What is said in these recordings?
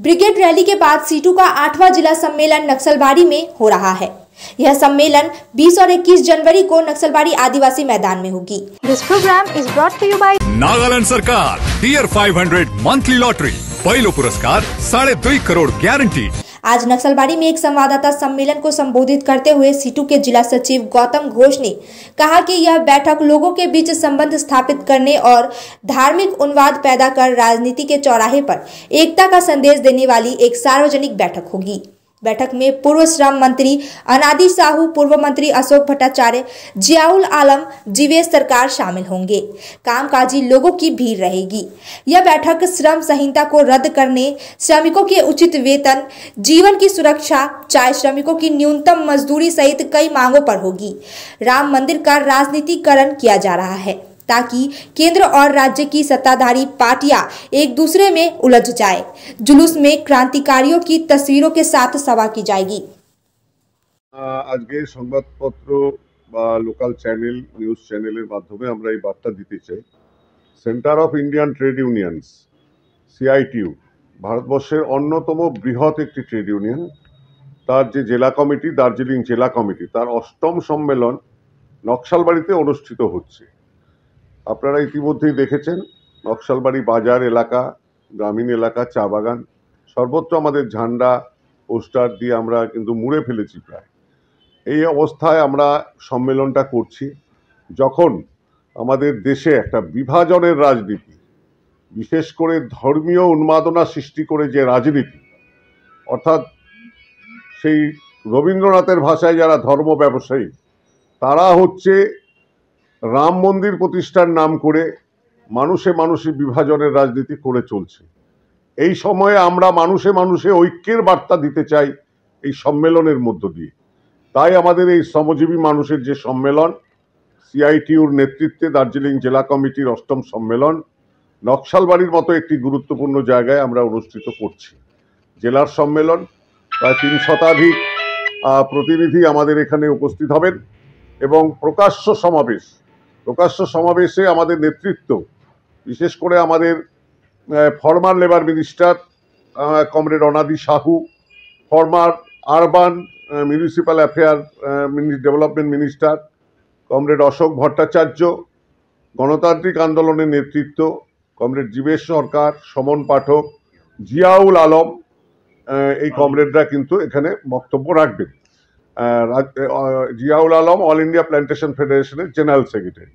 Brigade rally के बाद situ का 8वां जिला सम्मेलन नक्सलबाड़ी में हो रहा है। यह सम्मेलन 20 और 21 जनवरी को नक्सलबाड़ी आदिवासी मैदान में होगी। This program is brought to you by Nagaland सरकार टियर 500 मंथली लॉटरी पहलो पुरस्कार 2.5 करोड़ गारंटी। आज नक्सलबाड़ी में एक संवाददाता सम्मेलन को संबोधित करते हुए सीटू के जिला सचिव गौतम घोष ने कहा कि यह बैठक लोगों के बीच संबंध स्थापित करने और धार्मिक उन्माद पैदा कर राजनीति के चौराहे पर एकता का संदेश देने वाली एक सार्वजनिक बैठक होगी। बैठक में पूर्व श्रम मंत्री अनादि साहू, पूर्व मंत्री अशोक भट्टाचार्य, जियाउल आलम, जीवेश सरकार शामिल होंगे। कामकाजी लोगों की भीड़ रहेगी। यह बैठक श्रम संहिता को रद्द करने, श्रमिकों के उचित वेतन, जीवन की सुरक्षा, चाय श्रमिकों की न्यूनतम मजदूरी सहित कई मांगों पर होगी। राम मंदिर का राजनीतिकरण किया जा रहा है ताकि केंद्र और राज्य की सत्ताधारी पार्टियां एक दूसरे में उलझ जाए। जुलूस में क्रांतिकारियों की तस्वीरों के साथ सभा की जाएगी। आज के संबादपत्र বা লোকাল চ্যানেল নিউজ চ্যানেলের মাধ্যমে আমরা এই বার্তা দিতে চাই। Centre of Indian trade unions CITU ভারতবর্ষের অন্যতম বৃহৎ একটি ট্রেড ইউনিয়ন, তার যে জেলা কমিটি দার্জিলিং জেলা কমিটি তার ৮ম সম্মেলন নকশালবাড়িতে অনুষ্ঠিত হচ্ছে। আপনারা ইতিমধ্যেই দেখেছেন নকশালবাড়ি বাজার এলাকা, গ্রামীণ এলাকা, চা বাগান সর্বত্র আমাদের ঝান্ডা পোস্টার দিয়ে আমরা কিন্তু মুড়ে ফেলেছি প্রায়। এই অবস্থায় আমরা সম্মেলনটা করছি যখন আমাদের দেশে একটা বিভাজনের রাজনীতি, বিশেষ করে ধর্মীয় উন্মাদনা সৃষ্টি করে যে রাজনীতি, অর্থাৎ সেই রবীন্দ্রনাথের ভাষায় যারা ধর্ম ব্যবসায়ী তারা হচ্ছে রাম মন্দির প্রতিষ্ঠার নাম করে মানুষে মানুষে বিভাজনের রাজনীতি করে চলছে। এই সময়ে আমরা মানুষে মানুষে ঐক্যের বার্তা দিতে চাই এই সম্মেলনের মধ্য দিয়ে। তাই আমাদের এই শ্রমজীবী মানুষের যে সম্মেলন সিআইটিইউর নেতৃত্বে দার্জিলিং জেলা কমিটির ৮ম সম্মেলন নকশালবাড়ির মতো একটি গুরুত্বপূর্ণ জায়গায় আমরা অনুষ্ঠিত করছি। জেলার সম্মেলন প্রায় ৩ শতাধিক প্রতিনিধি আমাদের এখানে উপস্থিত হবেন এবং প্রকাশ্য সমাবেশে আমাদের নেতৃত্ব, বিশেষ করে আমাদের former labour minister comrade Anadi Sahu, former urban municipal affair development minister comrade Ashok Bhattacharya, গণতান্ত্রিক আন্দোলনের নেতৃত্ব কমরেড জীবেশ সরকার, সমন পাঠক, জিয়াউল আলম, এই কমরেডরা কিন্তু এখানে বক্তব্য রাখবেন। Ziaul Alam all India plantation ফেডারেশনের জেনারেল সেক্রেটারি,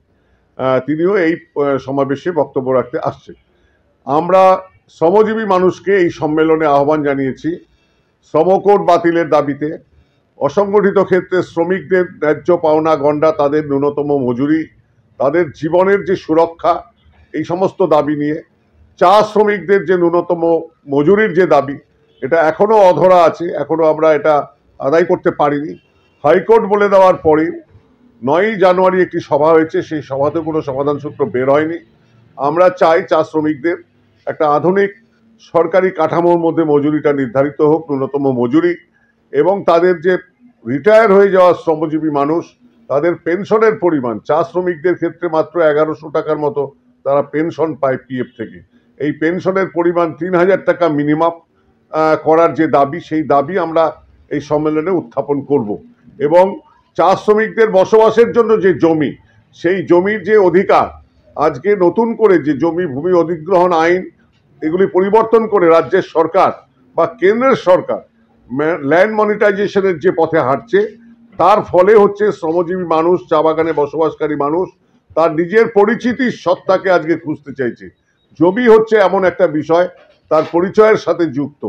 তিনিও এই সমাবেশে বক্তব্য রাখতে আসছেন। আমরা শ্রমজীবী মানুষকে এই সম্মেলনে আহ্বান জানিয়েছি শ্রমকোড বাতিলের দাবিতে, অসংগঠিত ক্ষেত্রে শ্রমিকদের ন্যায্য পাওনা গণ্ডা, তাদের ন্যূনতম মজুরি, তাদের জীবনের যে সুরক্ষা, এই সমস্ত দাবি নিয়ে। চা শ্রমিকদের যে ন্যূনতম মজুরির যে দাবি, এটা এখনও অধরা আছে, এখনও আমরা এটা আদায় করতে পারিনি। হাইকোর্ট বলে দেওয়ার পরে ৯ই জানুয়ারি একটি সভা হয়েছে, সেই সভাতে কোনো সমাধান সূত্র বের হয়নি। আমরা চাই চা শ্রমিকদের একটা আধুনিক সরকারি কাঠামোর মধ্যে মজুরিটা নির্ধারিত হোক, ন্যূনতম মজুরি, এবং তাদের যে রিটায়ার হয়ে যাওয়া শ্রমজীবী মানুষ তাদের পেনশনের পরিমাণ, চা শ্রমিকদের ক্ষেত্রে মাত্র ১১০০ টাকার মতো তারা পেনশন পায় পিএফ থেকে। এই পেনশনের পরিমাণ ৩০০০ টাকা মিনিমাম করার যে দাবি, সেই দাবি আমরা এই সম্মেলনে উত্থাপন করব। এবং চা শ্রমিকদের বসবাসের জন্য যে জমি, সেই জমির যে অধিকার, আজকে নতুন করে যে জমি ভূমি অধিগ্রহণ আইন এগুলি পরিবর্তন করে রাজ্যের সরকার বা কেন্দ্রের সরকার ল্যান্ড মনিটাইজেশনের যে পথে হাঁটছে, তার ফলে হচ্ছে শ্রমজীবী মানুষ, চা বাগানে বসবাসকারী মানুষ তার নিজের পরিচিতির সত্তাকে আজকে খুঁজতে চাইছে। জমি হচ্ছে এমন একটা বিষয় তার পরিচয়ের সাথে যুক্ত,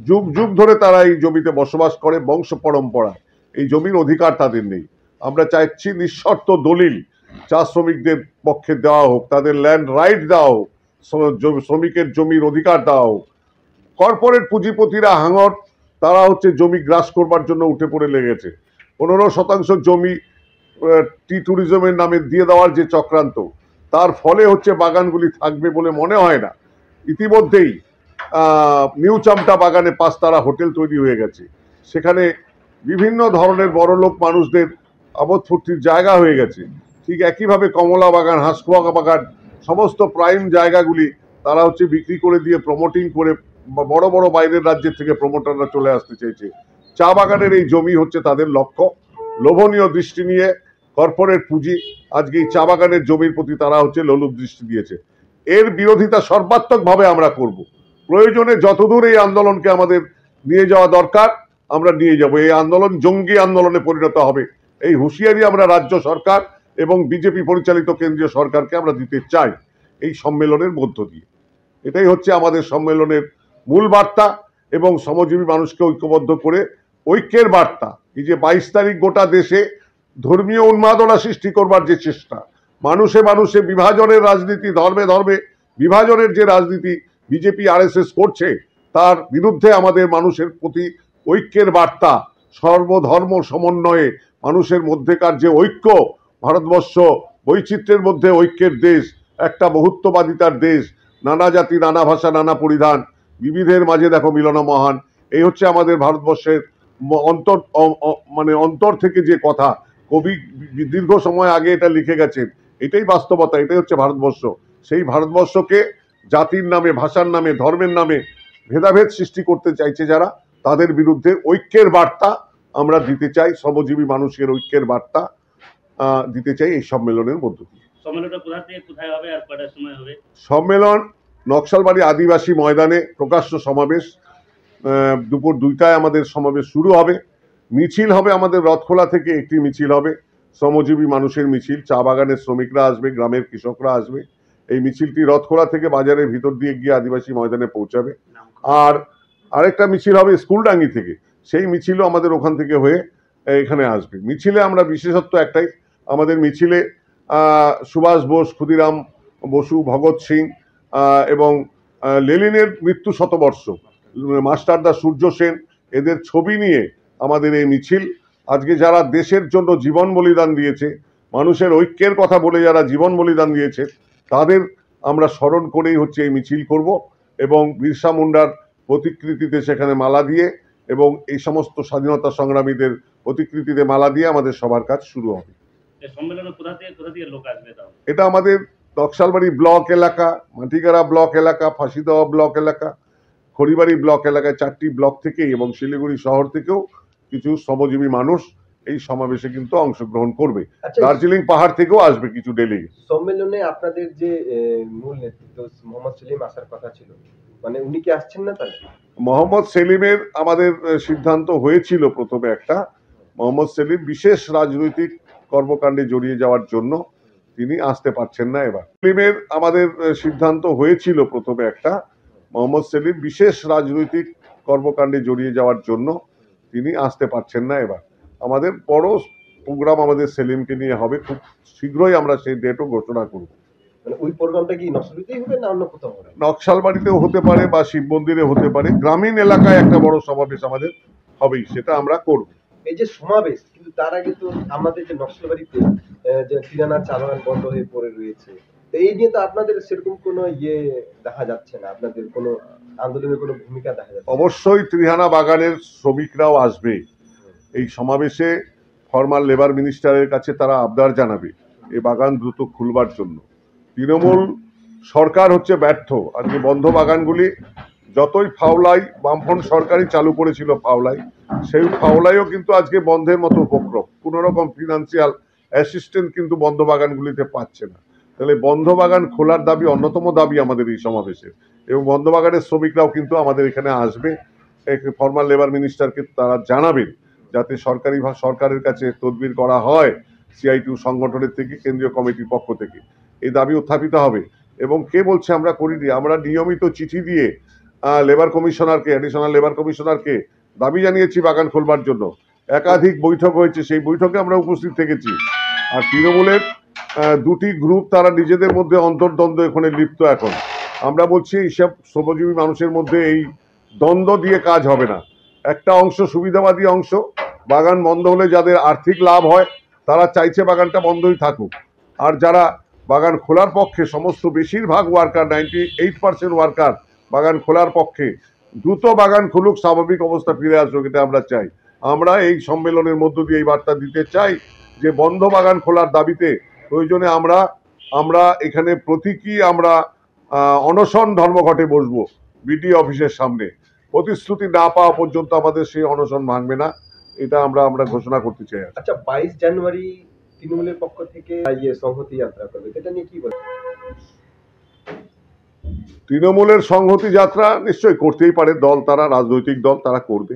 যুগ যুগ ধরে তারা এই জমিতে বসবাস করে, বংশ পরম্পরা, এই জমির অধিকার তাদের নেই। আমরা চাইছি নিঃশর্ত দলিল চা শ্রমিকদের পক্ষে দেওয়া হোক, তাদের ল্যান্ড রাইট দেওয়া হোক, শ্রমিকের জমির অধিকার দেওয়া হোক। কর্পোরেট পুঁজিপতিরা হাঙর, তারা হচ্ছে জমি গ্রাস করবার জন্য উঠে পড়ে লেগেছে। ১৫% জমি টি ট্যুরিজমের নামে দিয়ে দেওয়ার যে চক্রান্ত, তার ফলে হচ্ছে বাগানগুলি থাকবে বলে মনে হয় না। ইতিমধ্যেই নিউ চামটা বাগানে ৫ তারা হোটেল তৈরি হয়ে গেছে, সেখানে বিভিন্ন ধরনের বড়লোক মানুষদের আবদ ফুর্তির জায়গা হয়ে গেছে। ঠিক একইভাবে কমলা বাগান, হাঁসকুয়া বাগান, সমস্ত প্রাইম জায়গাগুলি তারা হচ্ছে বিক্রি করে দিয়ে প্রমোটিং করে বড় বড় বাইরের রাজ্যের থেকে প্রমোটাররা চলে আসতে চাইছে। চা বাগানের এই জমি হচ্ছে তাদের লক্ষ্য। লোভনীয় দৃষ্টি নিয়ে কর্পোরেট পুঁজি আজকে এই চা বাগানের জমির প্রতি তারা হচ্ছে লোলুপ দৃষ্টি দিয়েছে। এর বিরোধিতা সর্বাত্মকভাবে আমরা করব। প্রয়োজনে যতদূর এই আন্দোলনকে আমাদের নিয়ে যাওয়া দরকার আমরা নিয়ে যাব। এই আন্দোলন জঙ্গি আন্দোলনে পরিণত হবে, এই হুঁশিয়ারি আমরা রাজ্য সরকার এবং বিজেপি পরিচালিত কেন্দ্রীয় সরকারকে আমরা দিতে চাই এই সম্মেলনের মধ্য দিয়ে। এটাই হচ্ছে আমাদের সম্মেলনের মূল বার্তা এবং শ্রমজীবী মানুষকে ঐক্যবদ্ধ করে ঐক্যের বার্তা। এই যে 22 তারিখ গোটা দেশে ধর্মীয় উন্মাদনা সৃষ্টি করবার যে চেষ্টা, মানুষে মানুষে বিভাজনের রাজনীতি, ধর্মে ধর্মে বিভাজনের যে রাজনীতি বিজেপি আরএসএস করছে, তার বিরুদ্ধে আমাদের মানুষের প্রতি ঐক্যের বার্তা। সর্বধর্ম সমন্বয়ে মানুষের মধ্যেকার যে ঐক্য, ভারতবর্ষ বৈচিত্র্যের মধ্যে ঐক্যের দেশ, একটা বহুত্ববাদিতার দেশ, নানা জাতি নানা ভাষা নানা পরিধান, বিবিধের মাঝে দেখো মিলন মহান। এই হচ্ছে আমাদের ভারতবর্ষের অন্তর থেকে যে কথা কবি দীর্ঘ সময় আগে এটা লিখে গেছেন, এটাই বাস্তবতা, এটাই হচ্ছে ভারতবর্ষ। সেই ভারতবর্ষকে জাতির নামে, ভাষার নামে, ধর্মের নামে ভেদাভেদ সৃষ্টি করতে চাইছে যারা, তাদের বিরুদ্ধে ঐক্যের বার্তা আমরা দিতে চাই। শ্রমজীবী মানুষের ঐক্যের বার্তা দিতে চাই এই সম্মেলনের মধ্য দিয়ে। সম্মেলন নকশালবাড়ি আদিবাসী ময়দানে প্রকাশ্য সমাবেশ, দুপুর 2টায় আমাদের সমাবেশ শুরু হবে। মিছিল হবে আমাদের রথখোলা থেকে, একটি মিছিল হবে শ্রমজীবী মানুষের মিছিল। চা বাগানের শ্রমিকরা আসবে, গ্রামের কৃষকরা আসবে। এই মিছিলটি রথখোলা থেকে বাজারের ভিতর দিয়ে গিয়ে আদিবাসী ময়দানে পৌঁছাবে। আর আরেকটা মিছিল হবে স্কুলডাঙ্গি থেকে, সেই মিছিলও আমাদের ওখান থেকে হয়ে এখানে আসবে। মিছিলে আমরা বিশেষত্ব একটাই, আমাদের মিছিলে সুভাষ বোস, ক্ষুদিরাম বসু, ভগৎ সিং এবং লেনিনের মৃত্যু শতবর্ষ, মাস্টারদা সূর্য সেন, এদের ছবি নিয়ে আমাদের এই মিছিল। আজকে যারা দেশের জন্য জীবন বলিদান দিয়েছে, মানুষের ঐক্যের কথা বলে যারা জীবন বলিদান দিয়েছে, তাদের আমরা স্মরণ করেই হচ্ছে এই মিছিল করব এবং বিরসা মুন্ডার প্রতিকৃতিতে সেখানে মালা দিয়ে এবং এই সমস্ত স্বাধীনতা সংগ্রামীদের প্রতিকৃতিতে মালা দিয়ে আমাদের সবার কাজ শুরু হবে। এটা আমাদের নকশালবাড়ি ব্লক এলাকা, মাটিগাড়া ব্লক এলাকা, ফাঁসিদেওয়া ব্লক এলাকা, খড়িবাড়ি ব্লক এলাকায় 4টি ব্লক থেকে এবং শিলিগুড়ি শহর থেকেও কিছু শ্রমজীবী মানুষ এই সমাবেশে কিন্তু অংশগ্রহণ করবে। দার্জিলিং পাহাড় থেকেও আসবে কিছু ডেলিগেট। সম্মেলনে আপনাদের যে মূল নেতৃত্ব মোহাম্মদ সেলিম আসার কথা ছিল, মানে উনি কি আসছেন না? তাহলে মোহাম্মদ সেলিমের আমাদের সিদ্ধান্ত হয়েছিল প্রথমে একটা, মোহাম্মদ সেলিম বিশেষ রাজনৈতিক কর্মকাণ্ডে জড়িয়ে যাওয়ার জন্য তিনি আসতে পারছেন না। এবার সেলিমের আমাদের সিদ্ধান্ত হয়েছিল প্রথমে একটা, মোহাম্মদ সেলিম বিশেষ রাজনৈতিক কর্মকাণ্ডে জড়িয়ে যাওয়ার জন্য তিনি আসতে পারছেন না। এবার আমাদের বড় প্রোগ্রাম আমাদের সেলিমকে নিয়ে হবে, খুব শীঘ্রই আমরা সেই ডেটও ঘোষণা করব। ওই প্রোগ্রামটা কি নকশালবাড়িতেই হবে না অন্য কোথাও হবে? নকশালবাড়িতেও হতে পারে বা শিব মন্দিরে হতে পারে, গ্রামীণ এলাকায় একটা বড় সমাবেশ আমাদের হবেই, সেটা আমরা করব। এই যে সমাবেশ, কিন্তু তার আগে তো আমাদের যে নকশালবাড়িতে যে কিরানা চা বাগান বন্ধ হয়ে পড়ে রয়েছে, এই নিয়ে তো আপনাদের সেরকম কোনো দেখা যাচ্ছে না, আপনাদের কোনো আন্দোলনের কোনো ভূমিকা দেখা যাচ্ছে? অবশ্যই ত্রিহানা বাগানের শ্রমিকরাও আসবে এই সমাবেশে। ফর্মাল লেবার মিনিস্টারের কাছে তারা আবদার জানাবে এই বাগান দ্রুত খুলবার জন্য। তৃণমূল সরকার হচ্ছে ব্যর্থ। আজকে বন্ধ বাগানগুলি যতই ফাওলাই, বামফ্রন্ট সরকারই চালু করেছিল ফাওলাই, সেই ফাওলাইও কিন্তু আজকে বন্ধের মতো উপক্রম, কোনো রকম ফিনান্সিয়াল অ্যাসিস্ট্যান্ট কিন্তু বন্ধ বাগানগুলিতে পাচ্ছে না। তাহলে বন্ধ বাগান খোলার দাবি অন্যতম দাবি আমাদের এই সমাবেশের, এবং বন্ধ বাগানের শ্রমিকরাও কিন্তু আমাদের এখানে আসবে। ফর্মাল লেবার মিনিস্টারকে তারা জানাবেন যাতে সরকারের কাছে তদবির করা হয় CITU সংগঠনের থেকে, কেন্দ্রীয় কমিটির পক্ষ থেকে এই দাবি উত্থাপিত হবে। এবং কে বলছে আমরা করিনি, আমরা নিয়মিত চিঠি দিয়ে লেবার কমিশনারকে, অ্যাডিশনাল লেবার কমিশনারকে দাবি জানিয়েছি বাগান খুলবার জন্য। একাধিক বৈঠক হয়েছে, সেই বৈঠকে আমরা উপস্থিত থেকেছি। আর তৃণমূলের 2টি গ্রুপ তারা নিজেদের মধ্যে অন্তর্দ্বন্দ্ব এখানে লিপ্ত। এখন আমরা বলছি এইসব শ্রমজীবী মানুষের মধ্যে এই দ্বন্দ্ব দিয়ে কাজ হবে না। একটা অংশ সুবিধাবাদী অংশ, বাগান বন্ধ হলে যাদের আর্থিক লাভ হয় তারা চাইছে বাগানটা বন্ধই থাকুক। আর যারা বাগান খোলার পক্ষে, সমস্ত বেশিরভাগ ওয়ার্কার 98% ওয়ার্কার বাগান খোলার পক্ষে, দ্রুত বাগান খুলুক, স্বাভাবিক অবস্থা ফিরে আসুক, এটা আমরা চাই। আমরা এই সম্মেলনের মধ্য দিয়ে এই বার্তা দিতে চাই যে বন্ধ বাগান খোলার দাবিতে প্রয়োজনে আমরা এখানে প্রতীকী আমরা অনশন ধর্মঘটে বসবো, বিডি অফিসের সামনে। প্রতিশ্রুতি না পাওয়া পর্যন্ত আমাদের সেই অনশন ভাঙবে না, এটা আমরা ঘোষণা করতে চাই। আচ্ছা, 22 জানুয়ারি তৃণমূলের পক্ষ থেকে সংহতি যাত্রা করবে, এটা নিয়ে কি বলবেন? তৃণমূলের সংহতি যাত্রা নিশ্চয়ই করতেই পারে দল, তারা রাজনৈতিক দল, তারা করবে,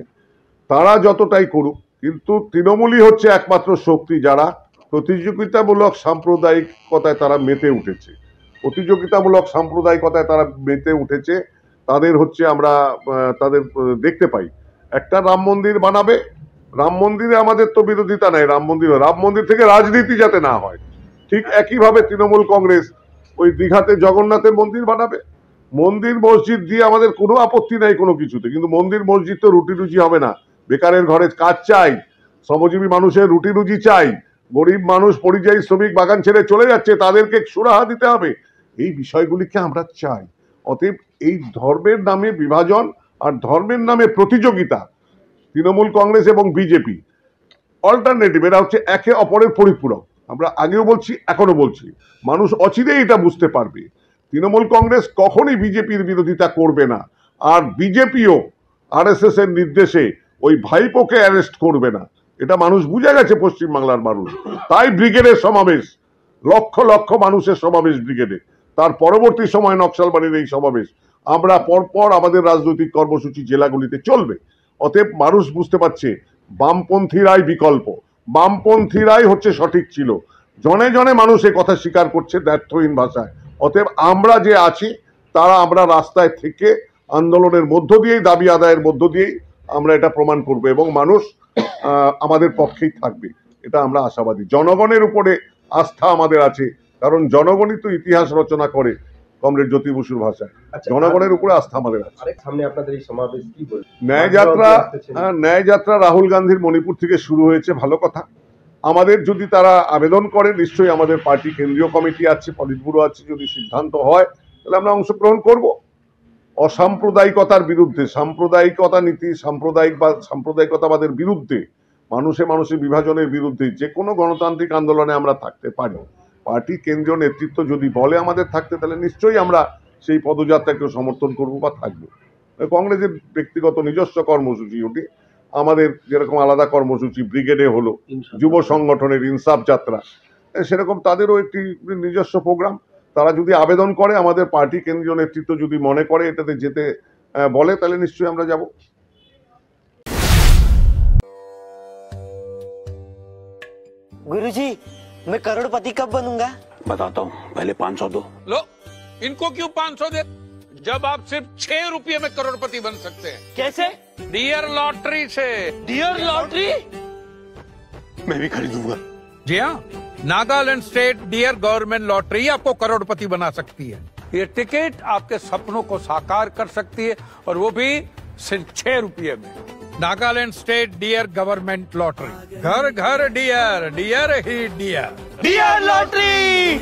তারা যতটাই করুক, কিন্তু তৃণমূলই হচ্ছে একমাত্র শক্তি যারা প্রতিযোগিতামূলক সাম্প্রদায়িকতায় তারা মেতে উঠেছে। প্রতিযোগিতামূলক সাম্প্রদায়িকতায় তারা মেতে উঠেছে, তাদের হচ্ছে আমরা তাদের দেখতে পাই। একটা রাম মন্দির বানাবে, রাম মন্দিরে আমাদের তো বিরোধিতা নাই, রাম মন্দির থেকে রাজনীতি যাতে না হয়, ঠিক একইভাবে তৃণমূল কংগ্রেস ওই দীঘাতে জগন্নাথের মন্দির বানাবে। মন্দির মসজিদ দিয়ে আমাদের কোনো আপত্তি নাই কোনো কিছুতে, কিন্তু মন্দির মসজিদ তো রুটি রুজি হবে না। বেকারের ঘরে কাজ চাই, শ্রমজীবী মানুষের রুটি রুজি চাই, গরিব মানুষ পরিযায়ী শ্রমিক বাগান ছেড়ে চলে যাচ্ছে, তাদেরকে সুরাহা দিতে হবে। এই বিষয়গুলিকে আমরা চাই। অতএব এই ধর্মের নামে বিভাজন আর ধর্মের নামে প্রতিযোগিতা, তৃণমূল কংগ্রেস এবং বিজেপি অল্টারনেটিভ, এরা হচ্ছে একে অপরের পরিপূরক। আমরা আগেও বলছি, এখনো বলছি, মানুষ অচিরেই এটা বুঝতে পারবে। তৃণমূল কংগ্রেস কখনই বিজেপির বিরোধিতা করবে না, আর বিজেপিও আরএসএস এর নির্দেশে ওই ভাইপোকে অ্যারেস্ট করবে না, এটা মানুষ বুঝে গেছে, পশ্চিমবাংলার মানুষ। তাই ব্রিগেডের সমাবেশ, লক্ষ লক্ষ মানুষের সমাবেশ ব্রিগেডে, তার পরবর্তী সময় নকশালবাড়ির এই সমাবেশ, আমরা পরপর আমাদের রাজনৈতিক কর্মসূচি জেলাগুলিতে চলবে। অতএব মানুষ বুঝতে পারছে বামপন্থীরাই বিকল্প, বামপন্থীরাই হচ্ছে সঠিক ছিল। জনে জনে মানুষ এ কথা স্বীকার করছে ব্যর্থহীন ভাষায়। অতএব আমরা যে আছি তারা আমরা রাস্তায় থেকে আন্দোলনের মধ্য দিয়েই, দাবি আদায়ের মধ্য দিয়েই আমরা এটা প্রমাণ করব, এবং মানুষ আমাদের পক্ষেই থাকবে, এটা আমরা আশাবাদী। জনগণের উপরে আস্থা আমাদের আছে, কারণ জনগণই তো ইতিহাস রচনা করে, কমরেড জ্যোতি বসুর ভাষায়। জনগণের উপরে আস্থা আমাদের আছে। সামনে আপনাদের এই সমাবেশ কি বলবেন? ন্যায় যাত্রা রাহুল গান্ধীর মণিপুর থেকে শুরু হয়েছে, ভালো কথা। আমাদের যদি তারা আবেদন করে, নিশ্চয়ই আমাদের পার্টি কেন্দ্রীয় কমিটি আছে, পলিট ব্যুরো আছে, যদি সিদ্ধান্ত হয় তাহলে আমরা অংশগ্রহণ করব। অসাম্প্রদায়িকতার বিরুদ্ধে, সাম্প্রদায়িকতা নীতি, সাম্প্রদায়িকতাবাদের বিরুদ্ধে, মানুষে মানুষে বিভাজনের বিরুদ্ধে যে কোনো গণতান্ত্রিক আন্দোলনে আমরা থাকতে পারি। পার্টি কেন্দ্রীয় নেতৃত্ব যদি বলে আমাদের থাকতে, তাহলে নিশ্চয়ই আমরা সেই পদযাত্রাকে সমর্থন করব বা থাকবো। কংগ্রেসের ব্যক্তিগত নিজস্ব কর্মসূচি ওটি, আমাদের যেরকম আলাদা কর্মসূচি ব্রিগেডে হলো, যুব সংগঠনের ইনসাফ যাত্রা, সেরকম তাদেরও একটি নিজস্ব প্রোগ্রাম। তারা যদি আবেদন করে, আমাদের পার্টি কেন্দ্রীয় নেতৃত্ব যদি মনে করে এটাতে যেতে বলে, তাহলে নিশ্চয়ই আমরা যাব। गुरुजी, मैं करोड़पति कब बनूंगा? बताता हूँ, पहले 500 दो। लो, इनको क्यों 500 दे, जब आप सिर्फ 6 रुपये में करोड़पति बन सकते हैं। कैसे? डियर लॉटरी से। Dear lottery? मैं भी खरीदूंगा। जी हाँ, Nagaland state dear government lottery आपको करोड़पति बना सकती है। ये टिकट आपके सपनों को साकार कर सकती है, और वो भी सिर्फ 6 रुपये में। Nagaland state dear government lottery, घर घर डियर, डियर ही dear. Dear lottery.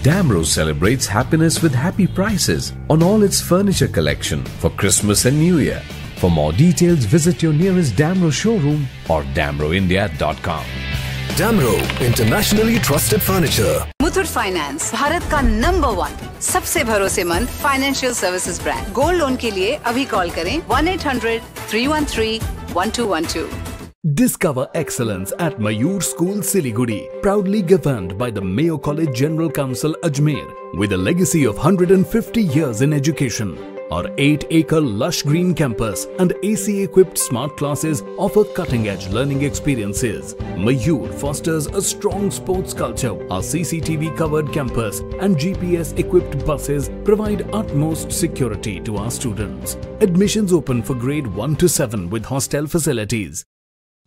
Damro celebrates happiness with happy prices on all its furniture collection for Christmas and New Year. For more details, visit your nearest Damro showroom or damroindia.com. Damro, internationally trusted furniture. Muthoot finance, Bharat का number 1 सबसे भरोसेमंद financial services brand. Gold loan के लिए अभी call करें 1-800-313-1212। Discover excellence at Mayur School, Siliguri, proudly governed by the Mayo College General Council, Ajmer, with a legacy of 150 years in education. Our 8-acre lush green campus and AC-equipped smart classes offer cutting-edge learning experiences. Mayur fosters a strong sports culture. Our CCTV-covered campus and GPS-equipped buses provide utmost security to our students. Admissions open for grade 1 to 7 with hostel facilities.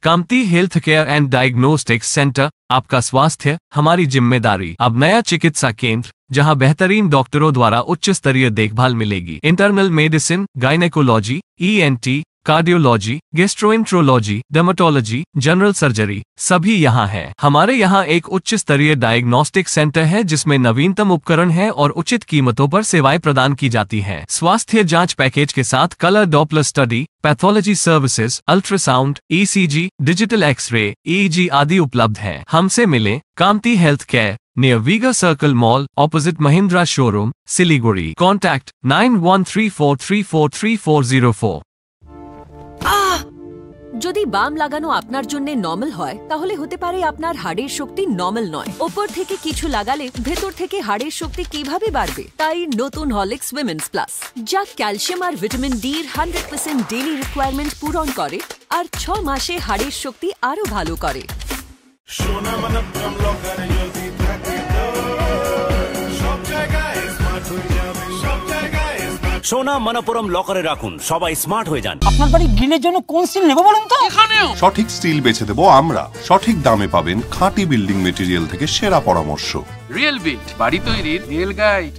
Kamati health care and diagnostics centre, आपका स्वास्थ्य हमारी जिम्मेदारी। अब नया चिकित्सा केंद्र, जहां बेहतरीन डॉक्टरों द्वारा उच्च स्तरीय देखभाल मिलेगी। Internal medicine, gynaecology, ENT, cardiology, gastroenterology, dermatology, general surgery सभी यहाँ है। हमारे यहाँ एक उच्च स्तरीय डायग्नोस्टिक सेंटर है जिसमें नवीनतम उपकरण है और उचित कीमतों पर सेवाएं प्रदान की जाती हैं। स्वास्थ्य जांच पैकेज के साथ colour doppler study, pathology services, ultrasound, ECG, digital x ray, EEG आदि उपलब्ध है। हमसे मिले Kamati health care, near Viga Circle Mall, opposite Mahindra Showroom, Siliguri. Contact 9134343404. যদি বাম লাগানো আপনার জন্য নরমাল হয় তাহলে হতে পারে আপনার হাড়ের শক্তি নরমাল নয়। উপর থেকে কিছু লাগালে ভেতর থেকে হাড়ের শক্তি কিভাবে বাড়বে? তাই নতুন হরলিক্স উইমেন্স প্লাস, যা ক্যালসিয়াম আর ভিটামিন ডি এর 100% ডেইলি রিকোয়ারমেন্ট পূরণ করে আর 6 মাসে হাড়ের শক্তি আরো ভালো করে। সোনা মনপুরম লকারে রাখুন, সবাই স্মার্ট হয়ে যান। আপনার বাড়ি গ্রিলের জন্য কোন স্টিল নেব বলুন তো? এখানেও সঠিক স্টিল বেছে দেবো আমরা। সঠিক দামে পাবেন খাঁটি বিল্ডিং মেটেরিয়াল থেকে সেরা পরামর্শ। রিয়েল বিল্ড, বাড়ি তৈরির real guide.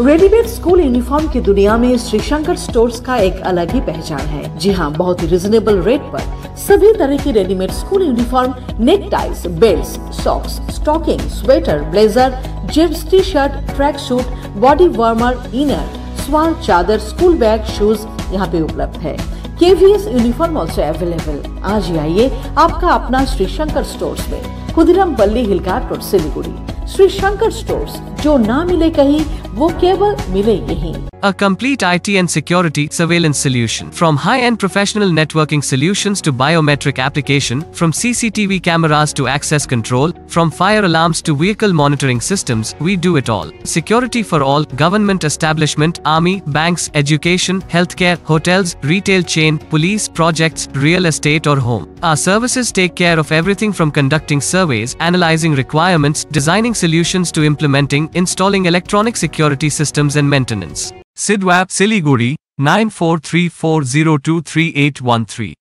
Readymade school uniform की दुनिया में श्री शंकर स्टोर्स का एक अलग ही पहचान है। जी हाँ, बहुत ही रिजनेबल रेट पर सभी तरह की readymade school uniform, neck ties, belt, socks, stocking, sweater, blazer, jeans, T shirt, track suit, body warmer, inner, shawl, चादर, स्कूल बैग, शूज यहाँ पे उपलब्ध है। KVS uniform also available. आज ही आइए आपका अपना श्री शंकर स्टोर्स में, खुदीराम पल्ली हिलघाट रोड, सिलीगुड़ी। श्री शंकर स्टोर्स, जो ना मिले कहीं वो केवल मिले यहीं। A complete IT and security surveillance solution. From high-end professional networking solutions to biometric application, from CCTV cameras to access control, from fire alarms to vehicle monitoring systems, we do it all. Security for all, government establishment, army, banks, education, healthcare, hotels, retail chain, police, projects, real estate or home. Our services take care of everything from conducting surveys, analyzing requirements, designing solutions to implementing, installing electronic security systems and maintenance. Sidwap, Siliguri, 9434023813.